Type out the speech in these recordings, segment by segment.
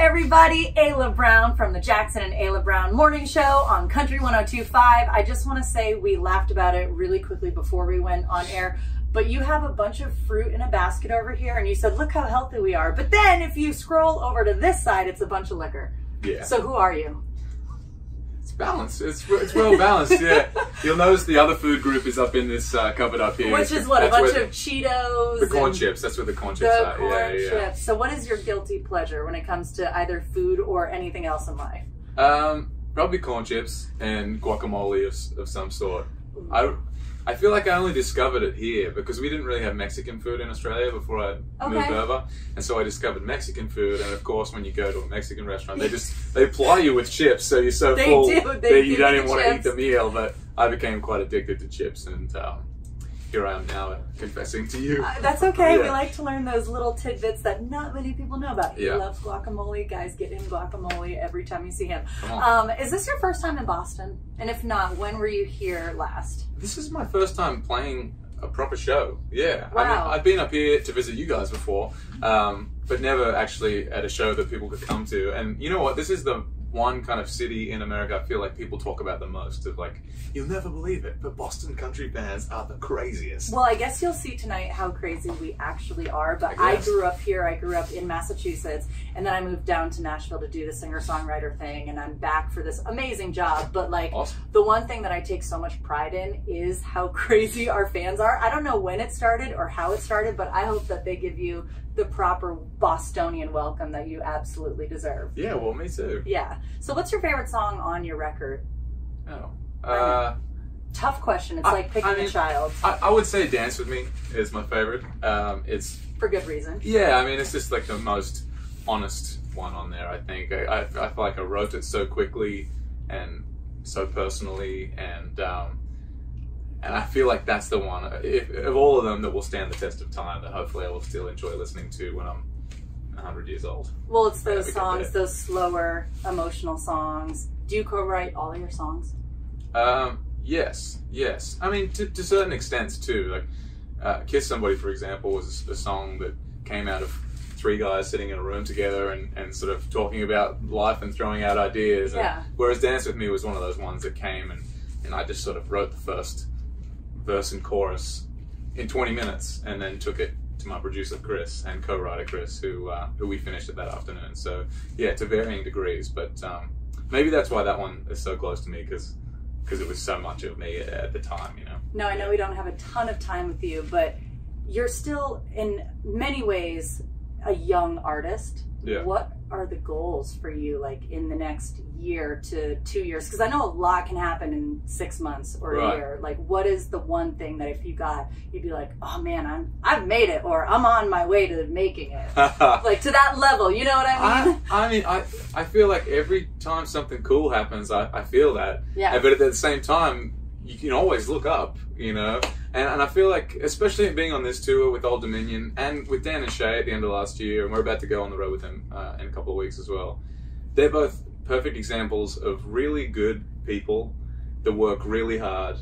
everybody, Ayla Brown from the Jackson and Ayla Brown Morning Show on Country 102.5. I just want to say we laughed about it really quickly before we went on air, but you have a bunch of fruit in a basket over here and you said, look how healthy we are. But then if you scroll over to this side, it's a bunch of liquor. Yeah. So who are you? It's balanced. It's well balanced, yeah. You'll notice the other food group is up in this cupboard up here. Which is what, a bunch of Cheetos? The corn chips. That's where the corn chips are. Corn chips. So what is your guilty pleasure when it comes to either food or anything else in life? Probably corn chips and guacamole of some sort. I feel like I only discovered it here because we didn't really have Mexican food in Australia before I moved over, and so I discovered Mexican food. And of course, when you go to a Mexican restaurant, they ply you with chips, so you're so full that you don't even want to eat the meal. But I became quite addicted to chips, and here I am now confessing to you. That's okay. Yeah. We like to learn those little tidbits that not many people know about. He loves guacamole. Guys, get him guacamole every time you see him. Is this your first time in Boston? And if not, when were you here last? This is my first time playing a proper show. Yeah. Wow. I mean, I've been up here to visit you guys before, but never actually at a show that people could come to. And you know what? This is the one kind of city in America I feel like people talk about the most, of like, you'll never believe it, but Boston country fans are the craziest. Well, I guess you'll see tonight how crazy we actually are, but I grew up here, I grew up in Massachusetts, and then I moved down to Nashville to do the singer-songwriter thing, and I'm back for this amazing job, but like, the one thing that I take so much pride in is how crazy our fans are. I don't know when it started or how it started, but I hope that they give you the proper Bostonian welcome that you absolutely deserve. Yeah, well, me too. Yeah. So what's your favorite song on your record? Tough question. It's like picking a child. I would say Dance With Me is my favorite. It's for good reason. Yeah, I mean, it's just like the most honest one on there, I think. I feel like I wrote it so quickly and so personally, and I feel like that's the one, of all of them, that will stand the test of time, that hopefully I will still enjoy listening to when I'm 100 years old. Well, it's those songs, those slower, emotional songs. Do you co-write all of your songs? Yes. I mean, to certain extents too. Like, Kiss Somebody, for example, was a song that came out of three guys sitting in a room together and sort of talking about life and throwing out ideas. Yeah. And, whereas Dance With Me was one of those ones that came and I just sort of wrote the first verse and chorus in 20 minutes and then took it to my producer Chris and co-writer Chris, who we finished it that afternoon. So yeah, to varying degrees, but maybe that's why that one is so close to me, because it was so much of me at the time, you know. No, I know we don't have a ton of time with you, but you're still in many ways a young artist. Yeah. What are the goals for you, like in the next year to 2 years? Because I know a lot can happen in 6 months or a year. Like, what is the one thing that if you got, you'd be like, oh man, I've made it, or I'm on my way to making it, like to that level. You know what I mean? I feel like every time something cool happens, I feel that. Yeah. But at the same time, you can always look up, you know. And I feel like, especially being on this tour with Old Dominion and with Dan and Shay at the end of last year, and we're about to go on the road with them in a couple of weeks as well, they're both perfect examples of really good people that work really hard.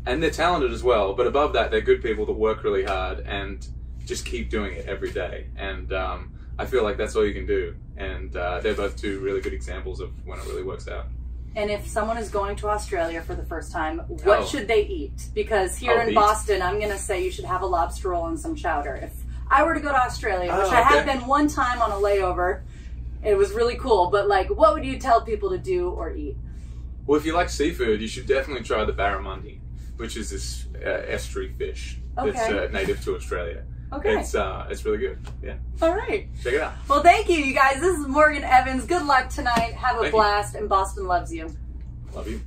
And they're talented as well, but above that, they're good people that work really hard and just keep doing it every day. And I feel like that's all you can do. And they're both two really good examples of when it really works out. And if someone is going to Australia for the first time, what should they eat? Because here in Boston, I'm going to say you should have a lobster roll and some chowder. If I were to go to Australia, which I have been one time on a layover, it was really cool, but like, what would you tell people to do or eat? Well, if you like seafood, you should definitely try the barramundi, which is this estuary fish that's native to Australia. Okay. It's really good. Yeah. All right. Check it out. Well, thank you guys. This is Morgan Evans. Good luck tonight. Have a blast, and Boston loves you. Love you.